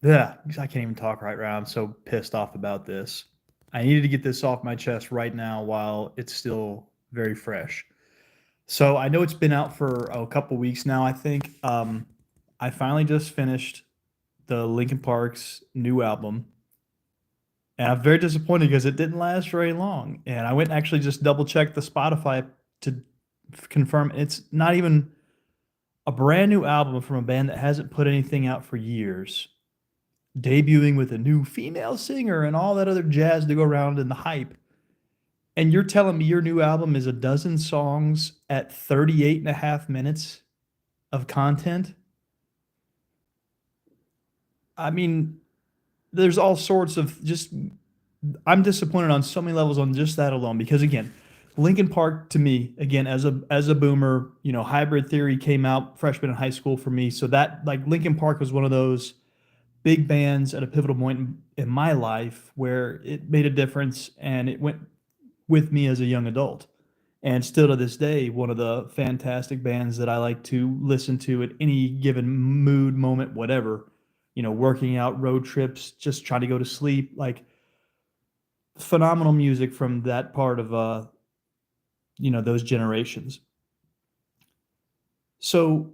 Yeah, I can't even talk right now. I'm so pissed off about this. I needed to get this off my chest right now while it's still very fresh. So I know it's been out for a couple weeks now, I think. I finally just finished the Linkin Park's new album. And I'm very disappointed because it didn't last very long. And I went and actually just double checked the Spotify to confirm it's not even a brand new album from a band that hasn't put anything out for years, debuting with a new female singer and all that other jazz to go around in the hype. And you're telling me your new album is a dozen songs at 38 and a half minutes of content? I mean, there's all sorts of just I'm disappointed on so many levels on just that alone because again, Linkin Park to me, again, as a boomer, Hybrid Theory came out freshman in high school for me. So that like Linkin Park was one of those big bands at a pivotal point in my life where it made a difference and it went with me as a young adult. And still to this day, one of the fantastic bands that I like to listen to at any given mood, moment, whatever, working out, road trips, just trying to go to sleep, like phenomenal music from that part of those generations. So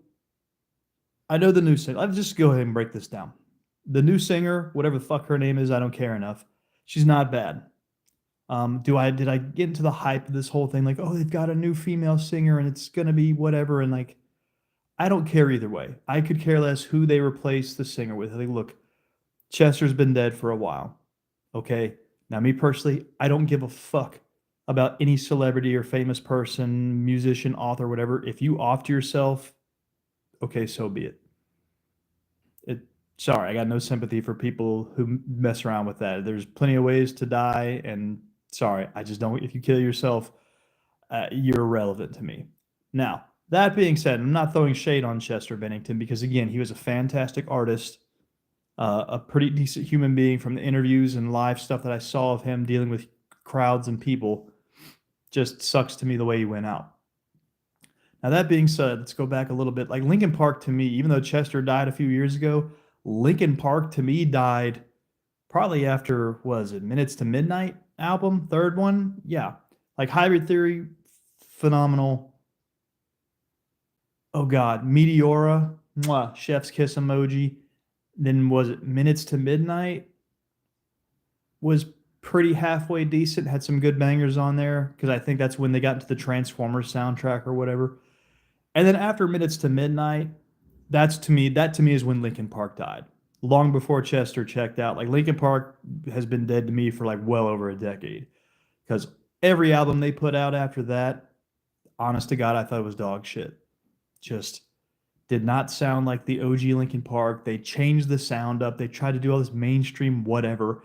I know the new singer. Let's just go ahead and break this down. The new singer, whatever the fuck her name is, I don't care enough. She's not bad. Did I get into the hype of this whole thing? Like, oh, they've got a new female singer and it's gonna be whatever. And like, I don't care either way. I could care less who they replace the singer with. I think, look, Chester's been dead for a while. Okay. Now, me personally, I don't give a fuck about any celebrity or famous person, musician, author, whatever. If you off to yourself, okay, so be it. It sorry, I got no sympathy for people who mess around with that. There's plenty of ways to die, and sorry, I just don't. If you kill yourself, you're irrelevant to me. Now, that being said, I'm not throwing shade on Chester Bennington because again, he was a fantastic artist, a pretty decent human being from the interviews and live stuff that I saw of him dealing with crowds and people. Just sucks to me the way he went out. Now that being said, let's go back a little bit. Like Lincoln Park to me, even though Chester died a few years ago, Lincoln Park to me died probably after was it Minutes to Midnight album, third one? Yeah. Like Hybrid Theory, phenomenal. Oh god, Meteora, mwah, chef's kiss emoji. Then was it Minutes to Midnight? Was pretty halfway decent, had some good bangers on there because I think that's when they got into the Transformers soundtrack or whatever. And then after Minutes to Midnight, that to me is when Linkin Park died. Long before Chester checked out. Like Linkin Park has been dead to me for like well over a decade. Because every album they put out after that, honest to God, I thought it was dog shit. Just did not sound like the OG Linkin Park. They changed the sound up. They tried to do all this mainstream whatever.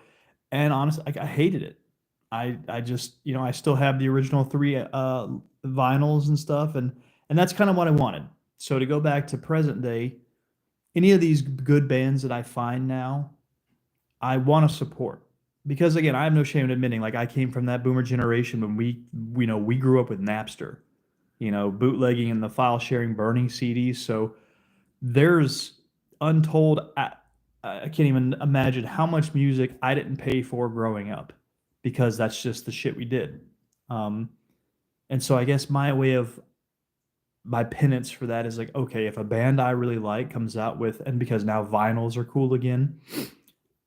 And honestly, I hated it. I just I still have the original three vinyls and stuff, and that's kind of what I wanted. So to go back to present day, any of these good bands that I find now, I want to support because again, I have no shame in admitting like I came from that boomer generation when we grew up with Napster, bootlegging and the file sharing, burning CDs. So there's untold. I can't even imagine how much music I didn't pay for growing up because that's just the shit we did. Um, and so I guess my penance for that is like, okay, if a band I really like comes out with, and because now vinyls are cool again,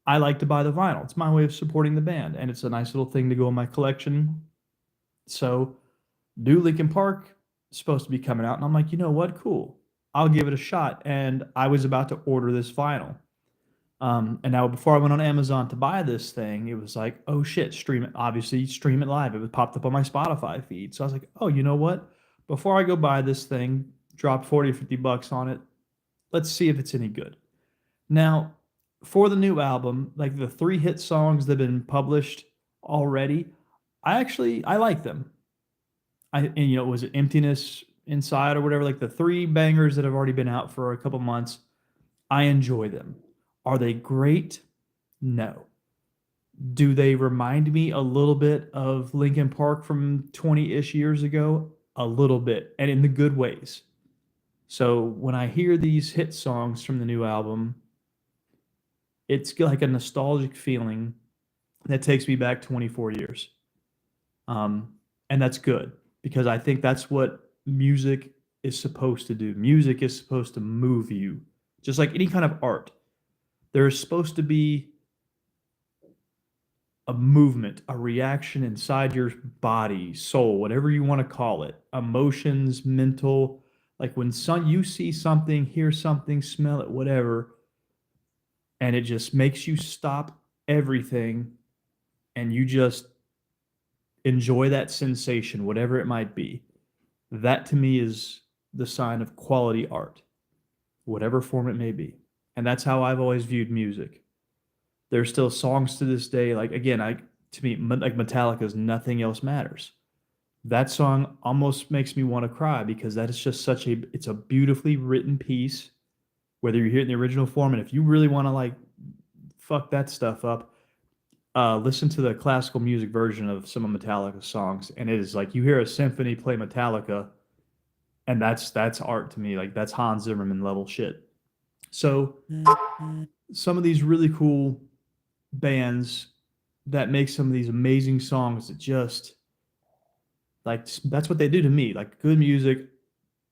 I like to buy the vinyl. It's my way of supporting the band, and it's a nice little thing to go in my collection. So, new Linkin Park is supposed to be coming out, and I'm like, you know what? Cool. I'll give it a shot. And I was about to order this vinyl. And now before I went on Amazon to buy this thing, it was like, oh shit, stream it. Obviously, stream it live. It was popped up on my Spotify feed. So I was like, oh, you know what? Before I go buy this thing, drop 40 or 50 bucks on it. Let's see if it's any good. Now, for the new album, like the three hit songs that have been published already, I like them. Was it Emptiness Inside or whatever? Like the three bangers that have already been out for a couple months, I enjoy them. Are they great? No. Do they remind me a little bit of Linkin Park from 20-ish years ago? A little bit, and in the good ways. So when I hear these hit songs from the new album, it's like a nostalgic feeling that takes me back 24 years. Um, and that's good because I think that's what music is supposed to do. Music is supposed to move you, just like any kind of art. There's supposed to be a movement, a reaction inside your body, soul, whatever you want to call it, emotions, mental. Like when you see something, hear something, smell it, whatever, and it just makes you stop everything and you just enjoy that sensation, whatever it might be. That to me is the sign of quality art, whatever form it may be. And that's how I've always viewed music. There's still songs to this day, like again, to me, like Metallica's "Nothing Else Matters." That song almost makes me want to cry because that is just it's a beautifully written piece. Whether you hear it in the original form, and if you really want to like fuck that stuff up, listen to the classical music version of some of Metallica's songs, and it is like you hear a symphony play Metallica, and that's art to me. Like that's Hans Zimmerman level shit. So some of these really cool bands that make some of these amazing songs that just like that's what they do to me. Like good music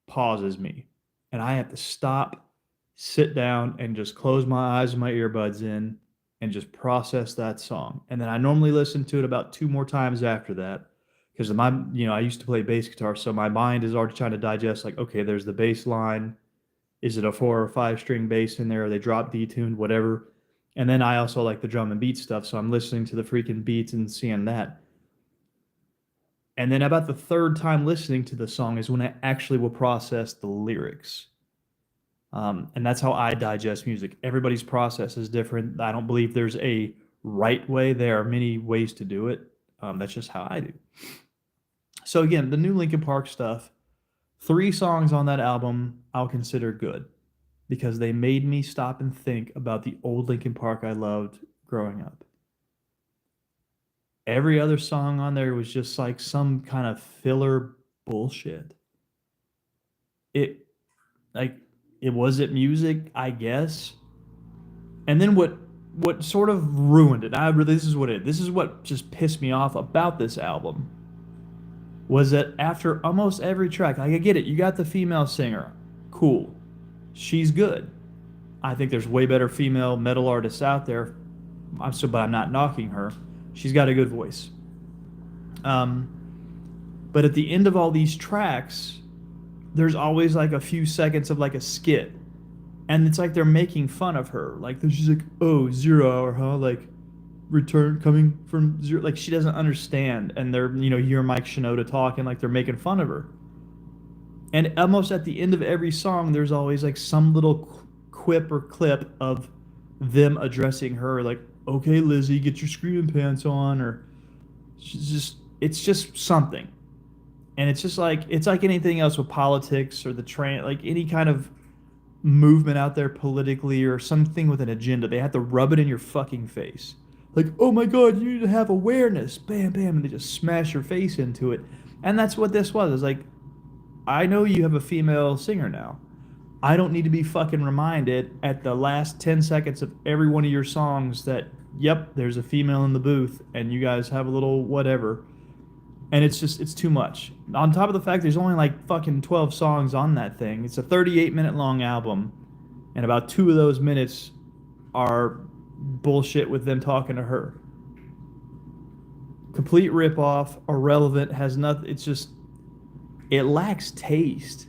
pauses me, and I have to stop, sit down, and just close my eyes and my earbuds in and just process that song. And then I normally listen to it about 2 more times after that because I used to play bass guitar, so my mind is already trying to digest like, okay, there's the bass line. Is it a 4 or 5 string bass in there? Are they drop detuned, whatever? And then I also like the drum and beat stuff, so I'm listening to the freaking beats and seeing that. And then about the third time listening to the song is when I actually will process the lyrics. And that's how I digest music. Everybody's process is different. I don't believe there's a right way. There are many ways to do it. That's just how I do. So again, the new Linkin Park stuff, 3 songs on that album I'll consider good because they made me stop and think about the old Linkin Park I loved growing up. Every other song on there was just like some kind of filler bullshit. It like it wasn't music, I guess. And then what sort of ruined it? This is what just pissed me off about this album was that after almost every track, like I get it, you got the female singer, cool, she's good. I think there's way better female metal artists out there. But I'm not knocking her. She's got a good voice. But at the end of all these tracks, there's always like a few seconds of like a skit. And it's like they're making fun of her. Like she's like, oh, 0 hour, huh? Like return coming from 0. Like she doesn't understand. And they're, you hear Mike Shinoda talking like they're making fun of her. And almost at the end of every song, there's always like some little quip or clip of them addressing her like, okay, Lizzie, get your screaming pants on, or it's just something. And it's like anything else with politics or like any kind of movement out there politically or something with an agenda. They have to rub it in your fucking face. Like, oh my God, you need to have awareness. Bam, bam. And they just smash your face into it. And that's what this was. It's like, I know you have a female singer now. I don't need to be fucking reminded at the last 10 seconds of every one of your songs that, yep, there's a female in the booth and you guys have a little whatever. And it's too much. On top of the fact there's only like fucking 12 songs on that thing. It's a 38-minute long album. And about 2 of those minutes are bullshit with them talking to her. Complete ripoff, irrelevant, has nothing. It lacks taste.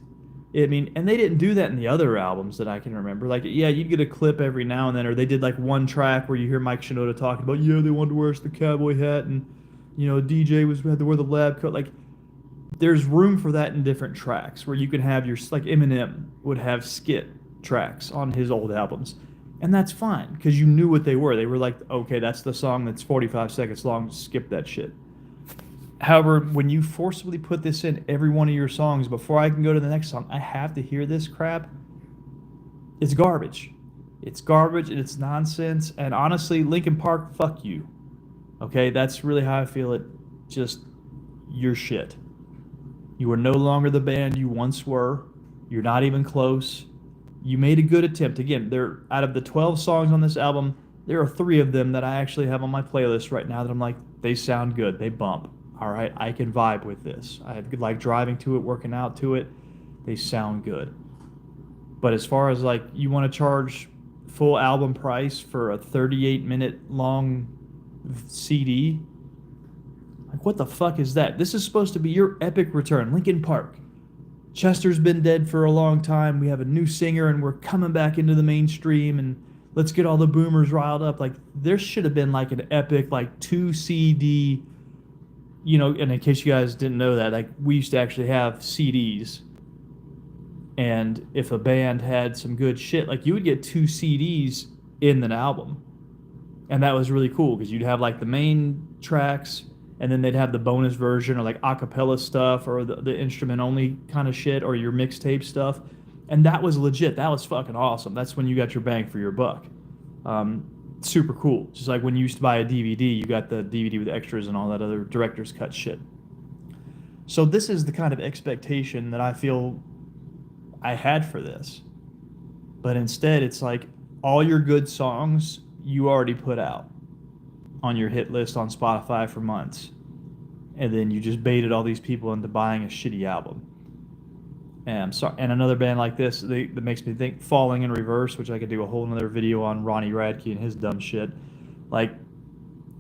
I mean, and they didn't do that in the other albums that I can remember. Like, yeah, you'd get a clip every now and then, or they did like one track where you hear Mike Shinoda talking about, yeah, they wanted to wear the cowboy hat, and DJ had to wear the lab coat. Like, there's room for that in different tracks where you can have like Eminem would have skit tracks on his old albums, and that's fine because you knew what they were. They were like, okay, that's the song that's 45 seconds long. Skip that shit. However, when you forcibly put this in every one of your songs, before I can go to the next song, I have to hear this crap. It's garbage. It's garbage and it's nonsense. And honestly, Linkin Park, fuck you. Okay, that's really how I feel it. Just, you're shit. You are no longer the band you once were. You're not even close. You made a good attempt. Again, out of the 12 songs on this album, There are 3 of them that I actually have on my playlist right now that I'm like, they sound good. They bump. All right, I can vibe with this. I like driving to it, working out to it. They sound good. But as far as like you want to charge full album price for a 38-minute long CD, like what the fuck is that? This is supposed to be your epic return. Linkin Park. Chester's been dead for a long time. We have a new singer and we're coming back into the mainstream and let's get all the boomers riled up. Like there should have been like an epic like 2 CD, you know, and in case you guys didn't know that, like we used to actually have CDs. And if a band had some good shit, like you would get 2 CDs in an album. And that was really cool because you'd have like the main tracks and then they'd have the bonus version or like a cappella stuff or the instrument only kind of shit or your mixtape stuff. And that was legit. That was fucking awesome. That's when you got your bang for your buck. Super cool. Just like when you used to buy a DVD, you got the DVD with extras and all that other director's cut shit. So this is the kind of expectation that I feel I had for this. But instead, it's like all your good songs you already put out on your hit list on Spotify for months. And then you just baited all these people into buying a shitty album. And I'm sorry. And another band like this that makes me think, Falling in Reverse, which I could do a whole nother video on Ronnie Radke and his dumb shit. Like,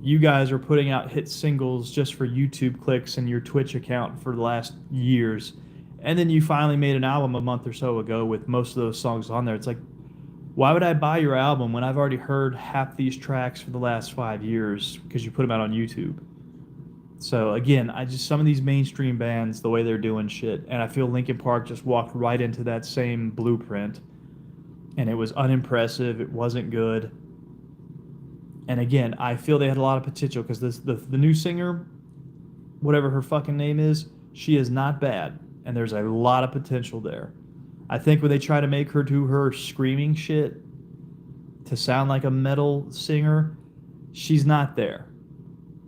you guys are putting out hit singles just for YouTube clicks and your Twitch account for the last years. And then you finally made an album a month or so ago with most of those songs on there. It's like, why would I buy your album when I've already heard half these tracks for the last 5 years because you put them out on YouTube? So again, some of these mainstream bands, the way they're doing shit, and I feel Linkin Park just walked right into that same blueprint, and it was unimpressive. It wasn't good. And again, I feel they had a lot of potential because the new singer, whatever her fucking name is, she is not bad, and there's a lot of potential there. I think when they try to make her do her screaming shit to sound like a metal singer, she's not there.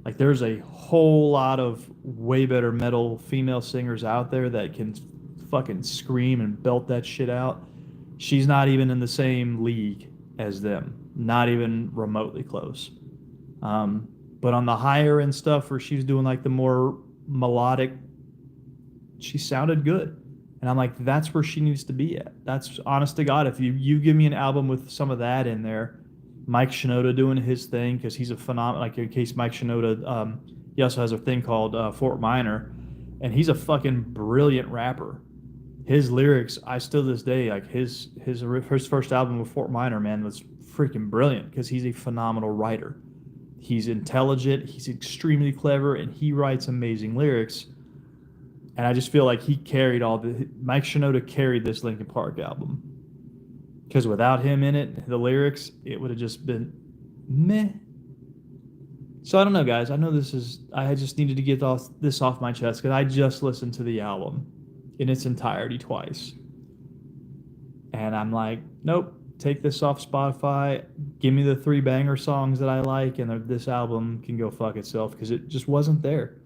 Like there's a whole lot of way better metal female singers out there that can fucking scream and belt that shit out. She's not even in the same league as them. Not even remotely close. But on the higher end stuff where she's doing like the more melodic, she sounded good. And I'm like, that's where she needs to be at. That's honest to God. If you give me an album with some of that in there, Mike Shinoda doing his thing because he's a phenomenal. Like in case Mike Shinoda, he also has a thing called Fort Minor, and he's a fucking brilliant rapper. His lyrics, I still to this day like his first album with Fort Minor, man, was freaking brilliant because he's a phenomenal writer. He's intelligent, he's extremely clever, and he writes amazing lyrics. And I just feel like Mike Shinoda carried this Linkin Park album. Because without him in it, the lyrics, it would have just been meh. So I don't know, guys. I just needed to get this off my chest because I just listened to the album in its entirety twice. And I'm like, nope, take this off Spotify. Give me the 3 banger songs that I like, and this album can go fuck itself because it just wasn't there.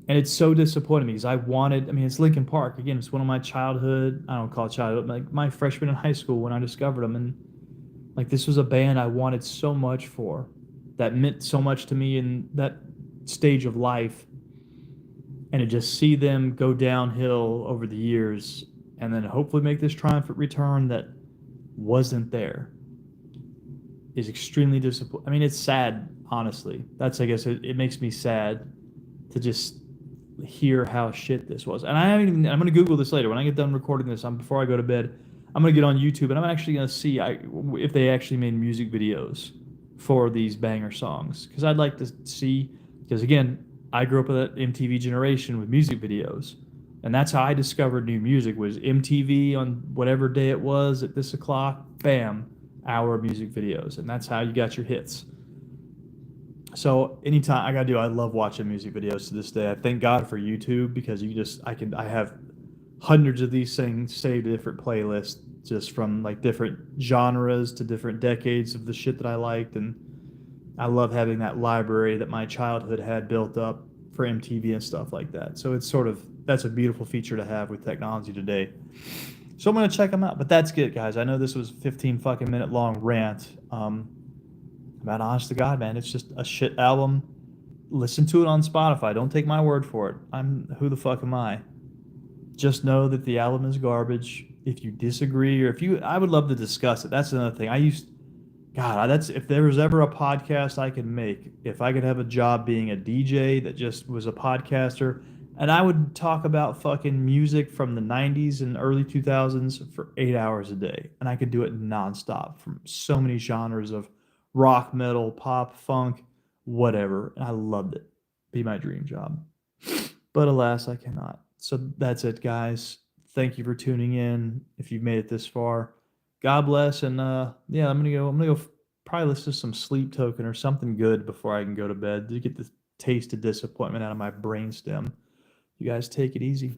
And it's so disappointing me because it's Linkin Park. Again, it's one of my childhood, I don't call it childhood, but like my freshman in high school when I discovered them. And like this was a band I wanted so much for, that meant so much to me in that stage of life. And to just see them go downhill over the years and then hopefully make this triumphant return that wasn't there is extremely disappointing. I mean, it's sad, honestly. I guess it makes me sad to just hear how shit this was. And I'm going to Google this later. When I get done recording this, before I go to bed, I'm going to get on YouTube and I'm actually going to see if they actually made music videos for these banger songs. Because I'd like to see, because again, I grew up with that MTV generation with music videos. And that's how I discovered new music was MTV on whatever day it was at this o'clock, bam, hour of music videos. And that's how you got your hits. So anytime I love watching music videos to this day. I thank God for YouTube because I have hundreds of these things saved to different playlists just from like different genres to different decades of the shit that I liked. And I love having that library that my childhood had built up for MTV and stuff like that. So that's a beautiful feature to have with technology today. So I'm going to check them out, but that's good, guys. I know this was a 15 fucking minute long rant. Man, honest to God, man, it's just a shit album. Listen to it on Spotify. Don't take my word for it. Who the fuck am I? Just know that the album is garbage. If you disagree, or if you, I would love to discuss it. That's another thing. God, that's if there was ever a podcast I could make, if I could have a job being a DJ that just was a podcaster, and I would talk about fucking music from the 90s and early 2000s for 8 hours a day. And I could do it nonstop from so many genres of rock, metal, pop, funk, whatever. And I loved it. Be my dream job. But alas, I cannot. So that's it, guys. Thank you for tuning in. If you've made it this far, God bless. And yeah, I'm gonna go probably listen to some Sleep Token or something good before I can go to bed to get the taste of disappointment out of my brainstem. You guys take it easy.